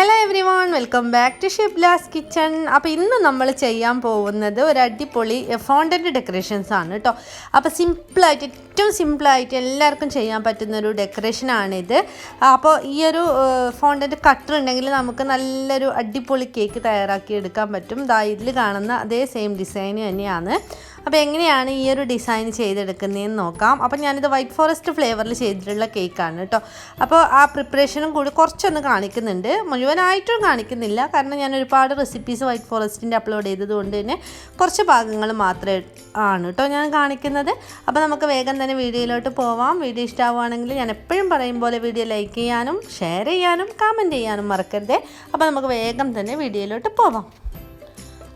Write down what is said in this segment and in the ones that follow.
Hello everyone, welcome back to Shibla's Kitchen. അപ്പോൾ ഇന്ന് നമ്മൾ ചെയ്യാൻ പോകുന്നത് ഒരു അടിപൊളി fondant decorations ആണ് ട്ടോ. അപ്പോൾ സിമ്പിൾ ആയിട്ട് ഏറ്റവും സിമ്പിൾ ആയിട്ട് എല്ലാവർക്കും ചെയ്യാൻ പറ്റുന്ന ഒരു ഡെക്കറേഷൻ ആണ് ഇത്. അപ്പോൾ ഈ ഒരു fondant കട്ടർ ഉണ്ടെങ്കിൽ നമുക്ക് നല്ലൊരു അടിപൊളി കേക്ക് തയ്യാറാക്കി എടുക്കാൻ പറ്റും. ദാ ഇതിൽ കാണുന്ന അതേ സെയിം ഡിസൈൻ തന്നെയാണ്. അപ്പോൾ എങ്ങനെയാണ് ഈ ഒരു ഡിസൈൻ ചെയ്തെടുക്കുന്നതെന്ന് നോക്കാം. അപ്പോൾ ഞാനിത് വൈറ്റ് ഫോറസ്റ്റ് ഫ്ലേവറിൽ ചെയ്തിട്ടുള്ള കേക്കാണ് കേട്ടോ. അപ്പോൾ ആ പ്രിപ്പറേഷനും കൂടി കുറച്ചൊന്ന് കാണിക്കുന്നുണ്ട്, മുഴുവനായിട്ടും കാണിക്കുന്നില്ല, കാരണം ഞാൻ ഒരുപാട് റെസിപ്പീസ് വൈറ്റ് ഫോറസ്റ്റിൻ്റെ അപ്ലോഡ് ചെയ്തതുകൊണ്ട് തന്നെ കുറച്ച് ഭാഗങ്ങൾ മാത്രമേ ആണ് കേട്ടോ ഞാൻ കാണിക്കുന്നത്. അപ്പോൾ നമുക്ക് വേഗം തന്നെ വീഡിയോയിലോട്ട് പോവാം. വീഡിയോ ഇഷ്ടമാവുകയാണെങ്കിൽ ഞാൻ എപ്പോഴും പറയും പോലെ വീഡിയോ ലൈക്ക് ചെയ്യാനും ഷെയർ ചെയ്യാനും കമൻറ്റ് ചെയ്യാനും മറക്കരുത്. അപ്പോൾ നമുക്ക് വേഗം തന്നെ വീഡിയോയിലോട്ട് പോവാം.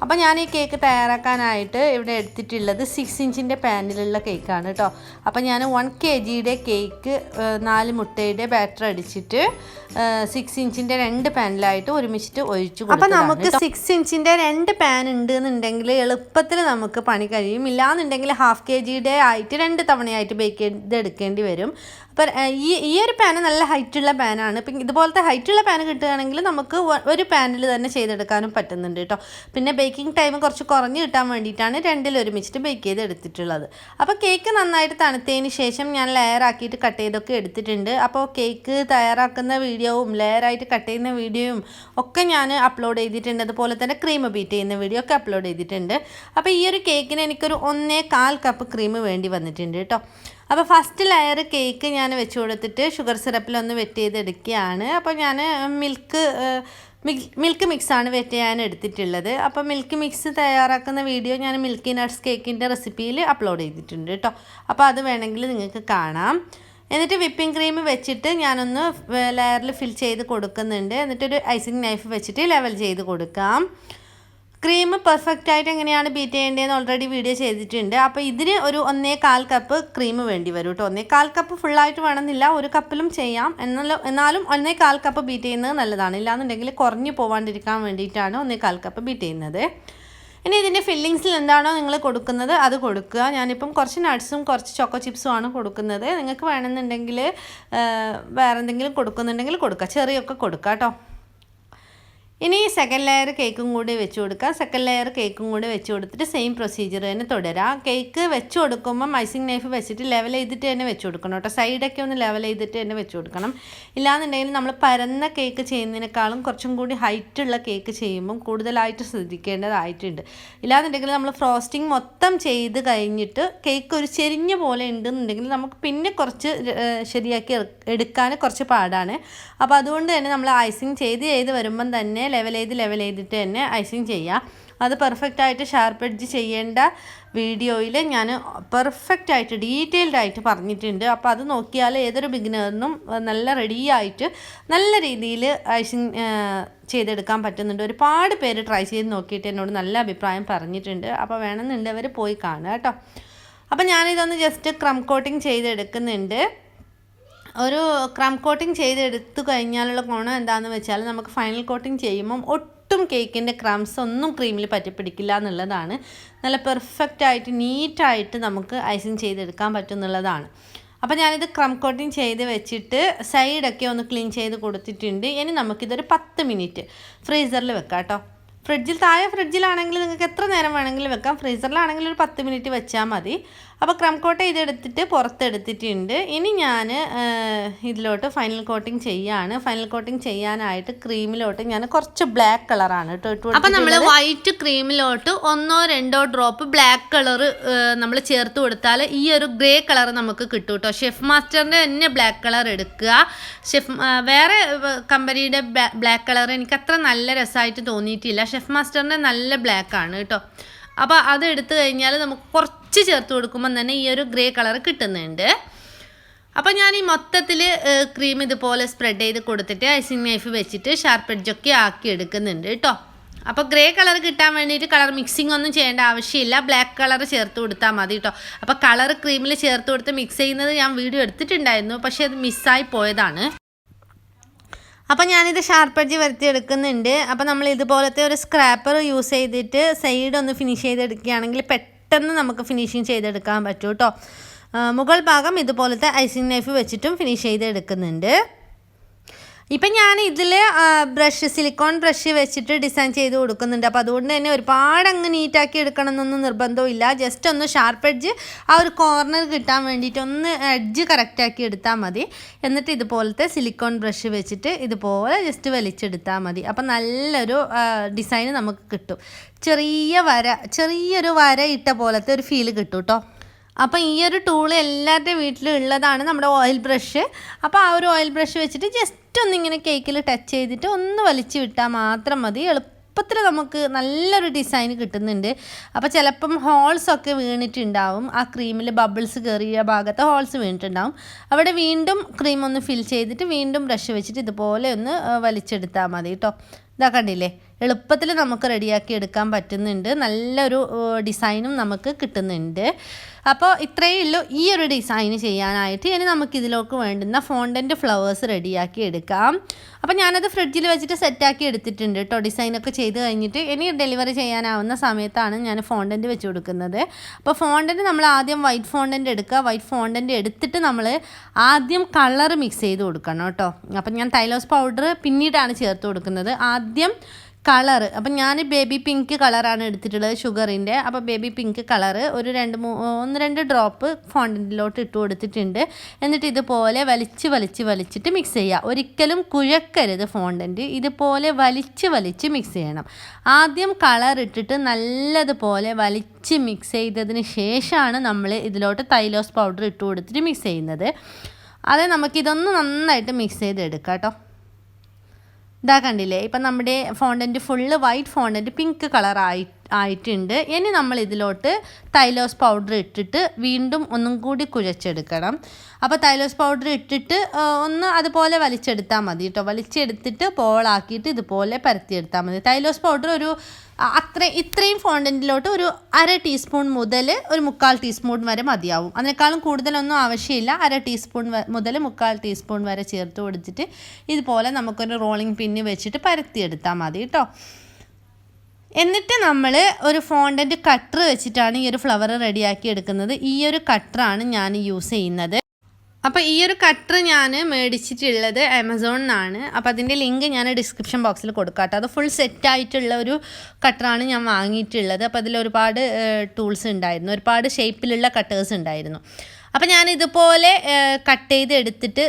അപ്പോൾ ഞാൻ ഈ കേക്ക് തയ്യാറാക്കാനായിട്ട് ഇവിടെ എടുത്തിട്ടുള്ളത് 6 ഇഞ്ചിൻ്റെ പാനിലുള്ള കേക്കാണ് കേട്ടോ. അപ്പോൾ ഞാൻ 1 kg കേക്ക് 4 മുട്ടയുടെ ബാറ്റർ അടിച്ചിട്ട് 6 ഇഞ്ചിൻ്റെ 2 പാനിലായിട്ട് ഒരുമിച്ചിട്ട് ഒഴിച്ചു കൊടുക്കും. അപ്പോൾ നമുക്ക് 6 ഇഞ്ചിൻ്റെ 2 പാൻ ഉണ്ടെന്നുണ്ടെങ്കിൽ എളുപ്പത്തിൽ നമുക്ക് പണി കഴിയും. ഇല്ലാന്നുണ്ടെങ്കിൽ 1/2 kg ആയിട്ട് 2 തവണയായിട്ട് ബേക്ക് ചെയ്തെടുക്കേണ്ടി വരും. അപ്പോൾ ഈ ഒരു പാന് നല്ല ഹൈറ്റുള്ള പാനാണ്. ഇപ്പം ഇതുപോലത്തെ ഹൈറ്റുള്ള പാന് കിട്ടുകയാണെങ്കിൽ നമുക്ക് ഒരു പാനിൽ തന്നെ ചെയ്തെടുക്കാനും പറ്റുന്നുണ്ട് കേട്ടോ. പിന്നെ ബേക്കിംഗ് ടൈം കുറച്ച് കുറഞ്ഞ് കിട്ടാൻ വേണ്ടിയിട്ടാണ് 2 ഒരുമിച്ചിട്ട് ബേക്ക് ചെയ്ത് എടുത്തിട്ടുള്ളത്. അപ്പോൾ കേക്ക് നന്നായിട്ട് തണുത്തതിന് ശേഷം ഞാൻ ലെയറാക്കിയിട്ട് കട്ട് ചെയ്തൊക്കെ എടുത്തിട്ടുണ്ട്. അപ്പോൾ കേക്ക് തയ്യാറാക്കുന്ന വീഡിയോവും ലെയറായിട്ട് കട്ട് ചെയ്യുന്ന വീഡിയോയും ഒക്കെ ഞാൻ അപ്ലോഡ് ചെയ്തിട്ടുണ്ട്. അതുപോലെ തന്നെ ക്രീം ബീറ്റ് ചെയ്യുന്ന വീഡിയോ ഒക്കെ അപ്ലോഡ് ചെയ്തിട്ടുണ്ട്. അപ്പോൾ ഈ ഒരു കേക്കിന് എനിക്കൊരു 1.25 കപ്പ് ക്രീം വേണ്ടി വന്നിട്ടുണ്ട് കേട്ടോ. അപ്പോൾ ഫസ്റ്റ് ലെയർ കേക്ക് ഞാൻ വെച്ച് കൊടുത്തിട്ട് ഷുഗർ സിറപ്പിലൊന്ന് വെറ്റ് ചെയ്തെടുക്കുകയാണ്. അപ്പോൾ ഞാൻ മിൽക്ക് മിക്സാണ് വെറ്റ് ചെയ്യാൻ എടുത്തിട്ടുള്ളത്. അപ്പോൾ മിൽക്ക് മിക്സ് തയ്യാറാക്കുന്ന വീഡിയോ ഞാൻ മിൽക്കി നട്ട്സ് കേക്കിൻ്റെ റെസിപ്പിയിൽ അപ്ലോഡ് ചെയ്തിട്ടുണ്ട് കേട്ടോ. അപ്പോൾ അത് വേണമെങ്കിൽ നിങ്ങൾക്ക് കാണാം. എന്നിട്ട് വിപ്പിംഗ് ക്രീം വെച്ചിട്ട് ഞാനൊന്ന് ലെയറിൽ ഫിൽ ചെയ്ത് കൊടുക്കുന്നുണ്ട്. എന്നിട്ടൊരു ഐസിങ് നൈഫ് വെച്ചിട്ട് ലെവൽ ചെയ്ത് കൊടുക്കാം. ക്രീം പെർഫെക്റ്റ് ആയിട്ട് എങ്ങനെയാണ് ബീറ്റ് ചെയ്യേണ്ടതെന്ന് ഓൾറെഡി വീഡിയോ ചെയ്തിട്ടുണ്ട്. അപ്പോൾ ഇതിന് ഒരു 1.25 കപ്പ് ക്രീം വേണ്ടി വരും കേട്ടോ. 1.25 കപ്പ് ഫുള്ളായിട്ട് വേണമെന്നില്ല, ഒരു കപ്പിലും ചെയ്യാം. എന്നാലും 1.25 കപ്പ് ബീറ്റ് ചെയ്യുന്നത് നല്ലതാണ്. ഇല്ലാന്നുണ്ടെങ്കിൽ കുറഞ്ഞു പോകാണ്ടിരിക്കാൻ വേണ്ടിയിട്ടാണ് 1.25 കപ്പ് ബീറ്റ് ചെയ്യുന്നത്. ഇനി ഇതിൻ്റെ ഫില്ലിങ്സിൽ എന്താണോ നിങ്ങൾ കൊടുക്കുന്നത് അത് കൊടുക്കുക. ഞാനിപ്പം കുറച്ച് നട്ട്സും കുറച്ച് ചോക്കോ ചിപ്സും ആണ് കൊടുക്കുന്നത്. നിങ്ങൾക്ക് വേണമെന്നുണ്ടെങ്കിൽ വേറെ എന്തെങ്കിലും കൊടുക്കുന്നുണ്ടെങ്കിൽ കൊടുക്കുക, ചെറിയൊക്കെ കൊടുക്കുക കേട്ടോ. ഇനി സെക്കൻഡ് ലെയർ കേക്കും കൂടി വെച്ച് കൊടുക്കുക. സെക്കൻഡ് ലെയർ കേക്കും കൂടി വെച്ച് കൊടുത്തിട്ട് സെയിം പ്രൊസീജിയർ തന്നെ തുടരാം. കേക്ക് വെച്ച് കൊടുക്കുമ്പം ഐസിങ് നൈഫ് വെച്ചിട്ട് ലെവൽ ചെയ്തിട്ട് തന്നെ വെച്ച് കൊടുക്കണം കേട്ടോ. സൈഡൊക്കെ ഒന്ന് ലെവൽ ചെയ്തിട്ട് തന്നെ വെച്ച് കൊടുക്കണം. ഇല്ലാന്നുണ്ടെങ്കിൽ നമ്മൾ പരന്ന കേക്ക് ചെയ്യുന്നതിനേക്കാളും കുറച്ചും കൂടി ഹൈറ്റുള്ള കേക്ക് ചെയ്യുമ്പം കൂടുതലായിട്ട് ശ്രദ്ധിക്കേണ്ടതായിട്ടുണ്ട്. ഇല്ലാന്നുണ്ടെങ്കിൽ നമ്മൾ ഫ്രോസ്റ്റിംഗ് മൊത്തം ചെയ്ത് കഴിഞ്ഞിട്ട് കേക്ക് ഒരു ചെരിഞ്ഞ പോലെ ഉണ്ടെന്നുണ്ടെങ്കിൽ നമുക്ക് പിന്നെ കുറച്ച് ശരിയാക്കി എടുക്കാൻ കുറച്ച് പാടാണ്. അപ്പോൾ അതുകൊണ്ട് തന്നെ നമ്മൾ ഐസിങ് ചെയ്ത് വരുമ്പം തന്നെ ലെവൽ ചെയ്തിട്ട് തന്നെ ഐസിങ് ചെയ്യുക. അത് പെർഫെക്റ്റായിട്ട് ഷാർപ്പ് എഡ്ജ് ചെയ്യേണ്ട വീഡിയോയിൽ ഞാൻ പെർഫെക്റ്റായിട്ട് ഡീറ്റെയിൽഡ് ആയിട്ട് പറഞ്ഞിട്ടുണ്ട്. അപ്പോൾ അത് നോക്കിയാൽ ഏതൊരു ബിഗിനറിനും നല്ല റെഡിയായിട്ട് നല്ല രീതിയിൽ ഐസിങ് ചെയ്തെടുക്കാൻ പറ്റുന്നുണ്ട്. ഒരുപാട് പേര് ട്രൈ ചെയ്ത് നോക്കിയിട്ട് എന്നോട് നല്ല അഭിപ്രായം പറഞ്ഞിട്ടുണ്ട്. അപ്പോൾ വേണമെന്നുണ്ടവർ പോയി കാണുക കേട്ടോ. അപ്പോൾ ഞാനിതൊന്ന് ജസ്റ്റ് ക്രം കോട്ടിങ് ചെയ്തെടുക്കുന്നുണ്ട്. ഒരു ക്രം കോട്ടിങ് ചെയ്തെടുത്തു കഴിഞ്ഞാലുള്ള ഗുണം എന്താണെന്ന് വെച്ചാൽ നമുക്ക് ഫൈനൽ കോട്ടിങ് ചെയ്യുമ്പം ഒട്ടും കേക്കിൻ്റെ ക്രംസ് ഒന്നും ക്രീമിൽ പറ്റിപ്പിടിക്കില്ല എന്നുള്ളതാണ്. നല്ല പെർഫെക്റ്റായിട്ട് നീറ്റായിട്ട് നമുക്ക് ഐസിങ് ചെയ്തെടുക്കാൻ പറ്റും എന്നുള്ളതാണ്. അപ്പോൾ ഞാനിത് ക്രം കോട്ടിങ് ചെയ്ത് വെച്ചിട്ട് സൈഡൊക്കെ ഒന്ന് ക്ലീൻ ചെയ്ത് കൊടുത്തിട്ടുണ്ട്. ഇനി നമുക്കിതൊരു 10 മിനിറ്റ് ഫ്രീസറിൽ വെക്കാം കേട്ടോ. ഫ്രിഡ്ജിലാണെങ്കിൽ നിങ്ങൾക്ക് എത്ര നേരം വേണമെങ്കിലും വെക്കാം. ഫ്രീസറിലാണെങ്കിൽ ഒരു 10 മിനിറ്റ് വെച്ചാൽ മതി. അപ്പോൾ ക്രം കോട്ട് ചെയ്തെടുത്തിട്ട് പുറത്തെടുത്തിട്ടുണ്ട്. ഇനി ഞാൻ ഇതിലോട്ട് ഫൈനൽ കോട്ടിങ് ചെയ്യാണ്. ഫൈനൽ കോട്ടിങ് ചെയ്യാനായിട്ട് ക്രീമിലോട്ട് ഞാൻ കുറച്ച് ബ്ലാക്ക് കളറാണ് കേട്ടോ. അപ്പോൾ നമ്മൾ വൈറ്റ് ക്രീമിലോട്ട് 1-2 ഡ്രോപ്പ് ബ്ലാക്ക് കളർ നമ്മൾ ചേർത്ത് കൊടുത്താൽ ഈ ഒരു ഗ്രേ കളർ നമുക്ക് കിട്ടും കേട്ടോ. ഷെഫ് മാസ്റ്ററിൻ്റെ തന്നെ ബ്ലാക്ക് കളർ എടുക്കുക. വേറെ കമ്പനിയുടെ ബ്ലാക്ക് കളർ എനിക്ക് അത്ര നല്ല രസമായിട്ട് തോന്നിയിട്ടില്ല. ഷെഫ് മാസ്റ്ററിൻ്റെ നല്ല ബ്ലാക്കാണ് കേട്ടോ. അപ്പോൾ അത് എടുത്തു കഴിഞ്ഞാൽ നമുക്ക് കുറച്ച് ചേർത്ത് കൊടുക്കുമ്പം തന്നെ ഈ ഒരു ഗ്രേ കളർ കിട്ടുന്നുണ്ട്. അപ്പോൾ ഞാൻ ഈ മൊത്തത്തിൽ ക്രീം ഇതുപോലെ സ്പ്രെഡ് ചെയ്ത് കൊടുത്തിട്ട് ഐസിങ് നൈഫ് വെച്ചിട്ട് ഷാർപ്പ് എഡ്ജൊക്കെ ആക്കി എടുക്കുന്നുണ്ട് കേട്ടോ. അപ്പോൾ ഗ്രേ കളർ കിട്ടാൻ വേണ്ടിയിട്ട് കളർ മിക്സിംഗ് ഒന്നും ചെയ്യേണ്ട ആവശ്യമില്ല, ബ്ലാക്ക് കളർ ചേർത്ത് കൊടുത്താൽ മതി കേട്ടോ. അപ്പോൾ കളർ ക്രീമിൽ ചേർത്ത് കൊടുത്ത് മിക്സ് ചെയ്യുന്നത് ഞാൻ വീഡിയോ എടുത്തിട്ടുണ്ടായിരുന്നു, പക്ഷേ അത് മിസ്സായി പോയതാണ്. അപ്പോൾ ഞാനിത് ഷാർപ്പ് എഡ്ജ് വരുത്തിയെടുക്കുന്നുണ്ട്. അപ്പോൾ നമ്മൾ ഇതുപോലത്തെ ഒരു സ്ക്രാപ്പർ യൂസ് ചെയ്തിട്ട് സൈഡ് ഒന്ന് ഫിനിഷ് ചെയ്തെടുക്കുകയാണെങ്കിൽ പെട്ടെന്ന് നമുക്ക് ഫിനിഷിങ് ചെയ്തെടുക്കാൻ പറ്റും കേട്ടോ. മുകൾ ഭാഗം ഇതുപോലത്തെ ഐസിങ് നൈഫ് വെച്ചിട്ടും ഫിനിഷ് ചെയ്തെടുക്കുന്നുണ്ട്. ഇപ്പം ഞാൻ ഇതിൽ സിലിക്കോൺ ബ്രഷ് വെച്ചിട്ട് ഡിസൈൻ ചെയ്ത് കൊടുക്കുന്നുണ്ട്. അപ്പോൾ അതുകൊണ്ട് തന്നെ ഒരുപാട് അങ്ങ് നീറ്റാക്കി എടുക്കണം എന്നൊന്നും നിർബന്ധമില്ല. ജസ്റ്റ് ഒന്ന് ഷാർപ്പ് എഡ്ജ് ആ ഒരു കോർണർ കിട്ടാൻ വേണ്ടിയിട്ട് ഒന്ന് എഡ്ജ് കറക്റ്റാക്കി എടുത്താൽ മതി. എന്നിട്ട് ഇതുപോലത്തെ സിലിക്കോൺ ബ്രഷ് വെച്ചിട്ട് ഇതുപോലെ ജസ്റ്റ് വലിച്ചെടുത്താൽ മതി. അപ്പം നല്ലൊരു ഡിസൈൻ നമുക്ക് കിട്ടും. ചെറിയൊരു വര ഇട്ട പോലത്തെ ഒരു ഫീല് കിട്ടും കേട്ടോ. അപ്പം ഈ ഒരു ടൂൾ എല്ലാവരുടെയും വീട്ടിലും ഉള്ളതാണ് നമ്മുടെ ഓയിൽ ബ്രഷ്. അപ്പോൾ ആ ഒരു ഓയിൽ ബ്രഷ് വെച്ചിട്ട് ജസ്റ്റ് ഒന്നിങ്ങനെ കേക്കിൽ ടച്ച് ചെയ്തിട്ട് ഒന്ന് വലിച്ചു വിട്ടാൽ മാത്രം മതി. എളുപ്പത്തിൽ നമുക്ക് നല്ലൊരു ഡിസൈൻ കിട്ടുന്നുണ്ട്. അപ്പോൾ ചിലപ്പം ഹോൾസൊക്കെ വീണിട്ടുണ്ടാവും. ആ ക്രീമിൽ ബബിൾസ് കയറിയ ഭാഗത്ത് ഹോൾസ് വീണിട്ടുണ്ടാവും. അവിടെ വീണ്ടും ക്രീം ഒന്ന് ഫിൽ ചെയ്തിട്ട് വീണ്ടും ബ്രഷ് വെച്ചിട്ട് ഇതുപോലെ ഒന്ന് വലിച്ചെടുത്താൽ മതി കേട്ടോ. ഇതാ കണ്ടില്ലേ, എളുപ്പത്തിൽ നമുക്ക് റെഡിയാക്കി എടുക്കാൻ പറ്റുന്നുണ്ട്. നല്ലൊരു ഡിസൈനും നമുക്ക് കിട്ടുന്നുണ്ട്. അപ്പോൾ ഇത്രയേ ഉള്ളൂ ഈ ഒരു ഡിസൈൻ ചെയ്യാനായിട്ട്. ഇനി നമുക്കിതിലേക്ക് വേണ്ടുന്ന ഫോണ്ടൻറ്റ് ഫ്ലവേഴ്സ് റെഡിയാക്കി എടുക്കാം. അപ്പോൾ ഞാനത് ഫ്രിഡ്ജിൽ വെച്ചിട്ട് സെറ്റാക്കി എടുത്തിട്ടുണ്ട് കേട്ടോ. ഡിസൈനൊക്കെ ചെയ്ത് കഴിഞ്ഞിട്ട് ഇനി ഡെലിവറി ചെയ്യാനാവുന്ന സമയത്താണ് ഞാൻ ഫോണ്ടൻറ്റ് വെച്ച് കൊടുക്കുന്നത്. അപ്പോൾ ഫോണ്ടൻറ്റ് നമ്മൾ ആദ്യം വൈറ്റ് ഫോണ്ടൻറ്റ് എടുക്കുക. വൈറ്റ് ഫോണ്ടൻറ്റ് എടുത്തിട്ട് നമ്മൾ ആദ്യം കളർ മിക്സ് ചെയ്ത് കൊടുക്കണം കേട്ടോ. അപ്പം ഞാൻ തൈലോസ് പൗഡർ പിന്നീടാണ് ചേർത്ത് കൊടുക്കുന്നത്. ആദ്യം കളർ, അപ്പം ഞാൻ ബേബി പിങ്ക് കളറാണ് എടുത്തിട്ടുള്ളത് ഷുഗറിൻ്റെ. അപ്പോൾ ബേബി പിങ്ക് കളറ് ഒരു 1-2 ഡ്രോപ്പ് ഫോണ്ടൻറ്റിലോട്ട് ഇട്ട് കൊടുത്തിട്ടുണ്ട്. എന്നിട്ട് ഇതുപോലെ വലിച്ചിട്ട് മിക്സ് ചെയ്യുക. ഒരിക്കലും കുഴക്കരുത് ഫോണ്ടൻറ്റ്. ഇതുപോലെ വലിച്ച് മിക്സ് ചെയ്യണം. ആദ്യം കളർ ഇട്ടിട്ട് നല്ലതുപോലെ വലിച്ച് മിക്സ് ചെയ്തതിന് ശേഷമാണ് നമ്മൾ ഇതിലോട്ട് തൈലോസ് പൗഡർ ഇട്ട് കൊടുത്തിട്ട് മിക്സ് ചെയ്യുന്നത്. അത് നമുക്കിതൊന്ന് നന്നായിട്ട് മിക്സ് ചെയ്തെടുക്കാം കേട്ടോ. ഇതാ കണ്ടില്ലേ, ഇപ്പം നമ്മുടെ fondant full white fondant pink colour ആയിട്ടുണ്ട്. ഇനി നമ്മൾ ഇതിലോട്ട് തൈലോസ് പൗഡർ ഇട്ടിട്ട് വീണ്ടും ഒന്നും കൂടി കുഴച്ചെടുക്കണം. അപ്പോൾ തൈലോസ് പൗഡർ ഇട്ടിട്ട് ഒന്ന് അതുപോലെ വലിച്ചെടുത്താൽ മതി കേട്ടോ. വലിച്ചെടുത്തിട്ട് ബോളാക്കിയിട്ട് ഇതുപോലെ പരത്തിയെടുത്താൽ മതി. തൈലോസ് പൗഡർ ഇത്രയും ഫോണ്ടൻറ്റിലോട്ട് ഒരു 1/2 ടീസ്പൂൺ മുതൽ ഒരു 1/4 ടീസ്പൂൺ വരെ മതിയാവും. അതിനേക്കാളും കൂടുതലൊന്നും ആവശ്യമില്ല. 1/2 ടീസ്പൂൺ മുതൽ 1/4 ടീസ്പൂൺ വരെ ചേർത്ത് കൊടുത്തിട്ട് ഇതുപോലെ നമുക്കൊരു റോളിംഗ് പിന്ന് വെച്ചിട്ട് പരത്തിയെടുത്താൽ മതി കേട്ടോ. എന്നിട്ട് നമ്മൾ ഒരു ഫോണ്ടൻറ്റ് കട്ടർ വെച്ചിട്ടാണ് ഈ ഒരു ഫ്ലവർ റെഡിയാക്കി എടുക്കുന്നത്. ഈ ഒരു കട്ടറാണ് ഞാൻ യൂസ് ചെയ്യുന്നത്. അപ്പോൾ ഈ ഒരു കട്ടർ ഞാൻ മേടിച്ചിട്ടുള്ളത് ആമസോണിനാണ്. അപ്പോൾ അതിൻ്റെ ലിങ്ക് ഞാൻ ഡിസ്ക്രിപ്ഷൻ ബോക്സിൽ കൊടുക്കാം കേട്ടോ. അത് ഫുൾ സെറ്റായിട്ടുള്ള ഒരു കട്ടറാണ് ഞാൻ വാങ്ങിയിട്ടുള്ളത്. അപ്പോൾ അതിൽ ഒരുപാട് ടൂൾസ് ഉണ്ടായിരുന്നു, ഒരുപാട് ഷേപ്പിലുള്ള കട്ടേഴ്സ് ഉണ്ടായിരുന്നു. അപ്പോൾ ഞാൻ ഇതുപോലെ കട്ട് ചെയ്ത് എടുത്തിട്ട്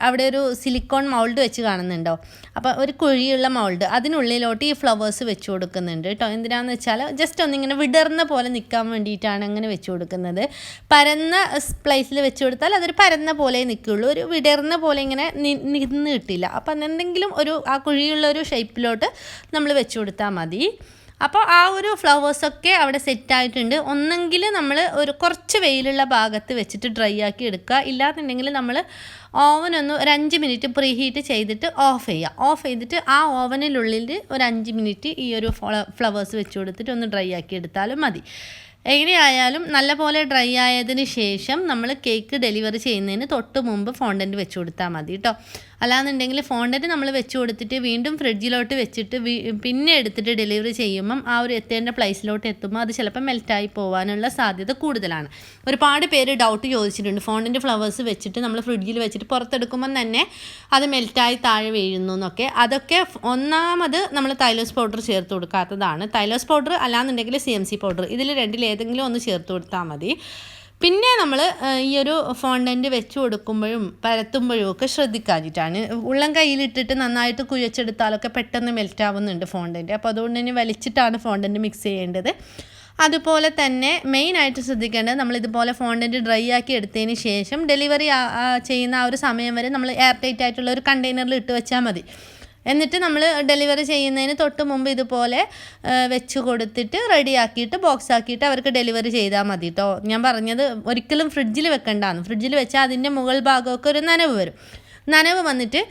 അവിടെ ഒരു സിലിക്കോൺ മൗൾഡ് വെച്ച് കാണുന്നുണ്ടോ. അപ്പോൾ ഒരു കുഴിയുള്ള മൗൾഡ്, അതിനുള്ളിലോട്ട് ഈ ഫ്ലവേഴ്സ് വെച്ച് കൊടുക്കുന്നുണ്ട് കേട്ടോ. എന്തിനാന്ന് വെച്ചാൽ ജസ്റ്റ് ഒന്നിങ്ങനെ വിടർന്ന പോലെ നിൽക്കാൻ വേണ്ടിയിട്ടാണ് അങ്ങനെ വെച്ച് കൊടുക്കുന്നത്. പരന്ന പ്ലേസിൽ വെച്ച് കൊടുത്താൽ അതൊരു പരന്ന പോലെ നിൽക്കുകയുള്ളൂ, ഒരു വിടർന്ന പോലെ ഇങ്ങനെ നിന്ന് കിട്ടില്ല. അപ്പം എന്തെങ്കിലും ആ കുഴിയുള്ള ഒരു ഷേപ്പിലോട്ട് നമ്മൾ വെച്ച് കൊടുത്താൽ മതി. അപ്പോൾ ആ ഒരു ഫ്ലവേഴ്സൊക്കെ അവിടെ സെറ്റായിട്ടുണ്ട്. ഒന്നെങ്കിൽ നമ്മൾ കുറച്ച് വെയിലുള്ള ഭാഗത്ത് വെച്ചിട്ട് ഡ്രൈ ആക്കി എടുക്കുക. ഇല്ലാന്നുണ്ടെങ്കിൽ നമ്മൾ ഓവനൊന്ന് ഒരു 5 മിനിറ്റ് പ്രീ ഹീറ്റ് ചെയ്തിട്ട് ഓഫ് ചെയ്തിട്ട് ആ ഓവനിലുള്ളിൽ ഒരു 5 മിനിറ്റ് ഈ ഒരു ഫ്ലവേഴ്സ് വെച്ച് കൊടുത്തിട്ട് ഒന്ന് ഡ്രൈ ആക്കി എടുത്താലും മതി. എങ്ങനെയായാലും നല്ലപോലെ ഡ്രൈ ആയതിന് ശേഷം നമ്മൾ കേക്ക് ഡെലിവറി ചെയ്യുന്നതിന് തൊട്ട് മുമ്പ് ഫോണ്ടൻറ്റ് വെച്ച് കൊടുത്താൽ മതി കേട്ടോ. അല്ലാന്നുണ്ടെങ്കിൽ ഫോണ്ടൻറ്റ് നമ്മൾ വെച്ച് കൊടുത്തിട്ട് വീണ്ടും ഫ്രിഡ്ജിലോട്ട് വെച്ചിട്ട് പിന്നെ എടുത്തിട്ട് ഡെലിവറി ചെയ്യുമ്പം ആ ഒരു എത്തേണ്ട പ്ലേസിലോട്ട് എത്തുമ്പോൾ അത് ചിലപ്പോൾ മെൽറ്റായി പോകാനുള്ള സാധ്യത കൂടുതലാണ്. ഒരുപാട് പേര് ഡൗട്ട് ചോദിച്ചിട്ടുണ്ട്, ഫോണ്ടൻറ്റ് ഫ്ലവേഴ്സ് വെച്ചിട്ട് നമ്മൾ ഫ്രിഡ്ജിൽ വെച്ചിട്ട് പുറത്തെടുക്കുമ്പം തന്നെ അത് മെൽറ്റായി താഴെ വീഴുന്നു എന്നൊക്കെ. അതൊക്കെ ഒന്നാമത് നമ്മൾ തൈലോസ് പൗഡർ ചേർത്ത് കൊടുക്കാത്തതാണ്. തൈലോസ് പൗഡർ അല്ലാന്നുണ്ടെങ്കിൽ CMC പൗഡർ, ഇതിൽ രണ്ടിലേതെങ്കിലും ഒന്ന് ചേർത്ത് കൊടുത്താൽ മതി. പിന്നെ നമ്മൾ ഈ ഒരു ഫോണ്ടൻറ്റ് വെച്ച് കൊടുക്കുമ്പോഴും പരത്തുമ്പോഴും ഒക്കെ ശ്രദ്ധിക്കാഞ്ഞിട്ടാണ്. ഉള്ളം കയ്യിലിട്ടിട്ട് നന്നായിട്ട് കുഴച്ചെടുത്താലൊക്കെ പെട്ടെന്ന് മെൽറ്റാവുന്നുണ്ട് ഫോണ്ടൻറ്റ്. അപ്പോൾ അതുകൊണ്ട് തന്നെ വലിച്ചിട്ടാണ് ഫോണ്ടൻറ്റ് മിക്സ് ചെയ്യേണ്ടത്. അതുപോലെ തന്നെ മെയിനായിട്ട് ശ്രദ്ധിക്കേണ്ടത്, നമ്മളിതുപോലെ ഫോണ്ടൻറ്റ് ഡ്രൈ ആക്കി എടുത്തതിന് ശേഷം ഡെലിവറി ചെയ്യുന്ന ആ ഒരു സമയം വരെ നമ്മൾ എയർ ടൈറ്റ് ആയിട്ടുള്ള ഒരു കണ്ടെയ്നറിൽ ഇട്ട് വെച്ചാൽ മതി. എന്നിട്ട് നമ്മൾ ഡെലിവറി ചെയ്യുന്നതിന് തൊട്ട് മുമ്പ് ഇതുപോലെ വെച്ച് കൊടുത്തിട്ട് റെഡിയാക്കിയിട്ട് ബോക്സ് ആക്കിയിട്ട് അവർക്ക് ഡെലിവറി ചെയ്താൽ മതി കേട്ടോ. ഞാൻ പറഞ്ഞത് ഒരിക്കലും ഫ്രിഡ്ജിൽ വെക്കണ്ടാന്ന്. ഫ്രിഡ്ജിൽ വെച്ചാൽ അതിൻ്റെ മുകൾ ഭാഗമൊക്കെ ഒരു നനവ് വരും. നനവ് വന്നിട്ട്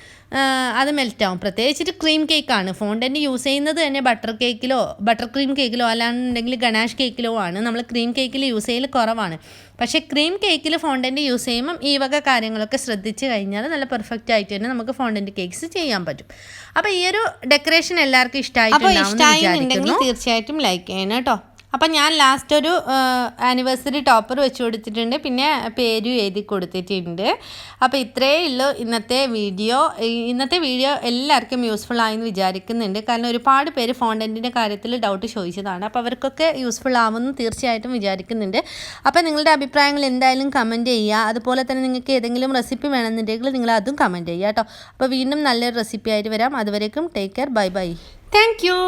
അത് മെൽറ്റാവും. പ്രത്യേകിച്ചിട്ട് ക്രീം കേക്കാണ്. ഫോണ്ടൻറ്റ് യൂസ് ചെയ്യുന്നത് തന്നെ ബട്ടർ ക്രീം കേക്കിലോ അല്ലാന്നുണ്ടെങ്കിൽ ഗണാഷ് കേക്കിലോ ആണ്. നമ്മൾ ക്രീം കേക്കിൽ യൂസ് ചെയ്യൽ കുറവാണ്. പക്ഷേ ക്രീം കേക്കിൽ ഫോണ്ടൻറ്റ് യൂസ് ചെയ്യുമ്പം ഈ വക കാര്യങ്ങളൊക്കെ ശ്രദ്ധിച്ച് കഴിഞ്ഞാൽ നല്ല പെർഫെക്റ്റ് ആയിട്ട് തന്നെ നമുക്ക് ഫോണ്ടൻറ്റ് കേക്ക്സ് ചെയ്യാൻ പറ്റും. അപ്പോൾ ഈ ഒരു ഡെക്കറേഷൻ എല്ലാവർക്കും ഇഷ്ടമായിട്ടുണ്ടെങ്കിൽ തീർച്ചയായിട്ടും ലൈക്ക് ചെയ്യണം കേട്ടോ. അപ്പം ഞാൻ ലാസ്റ്റ് ഒരു ആനിവേഴ്സറി ടോപ്പർ വെച്ച് കൊടുത്തിട്ടുണ്ട്, പിന്നെ പേരും എഴുതി കൊടുത്തിട്ടുണ്ട്. അപ്പോൾ ഇത്രയേ ഉള്ളൂ ഇന്നത്തെ വീഡിയോ എല്ലാവർക്കും യൂസ്ഫുൾ ആയെന്ന് വിചാരിക്കുന്നുണ്ട്. കാരണം ഒരുപാട് പേര് ഫോണ്ടൻറ്റിൻ്റെ കാര്യത്തിൽ ഡൗട്ട് ചോദിച്ചതാണ്. അപ്പോൾ അവർക്കൊക്കെ യൂസ്ഫുൾ ആവുമെന്ന് തീർച്ചയായിട്ടും വിചാരിക്കുന്നുണ്ട്. അപ്പോൾ നിങ്ങളുടെ അഭിപ്രായങ്ങൾ എന്തായാലും കമൻറ്റ് ചെയ്യുക. അതുപോലെ തന്നെ നിങ്ങൾക്ക് ഏതെങ്കിലും റെസിപ്പി വേണമെന്നുണ്ടെങ്കിൽ നിങ്ങൾ അതും കമൻറ്റ് ചെയ്യുക കേട്ടോ. അപ്പോൾ വീണ്ടും നല്ലൊരു റെസിപ്പി ആയിട്ട് വരാം. അതുവരേക്കും take care, bye bye, thank you.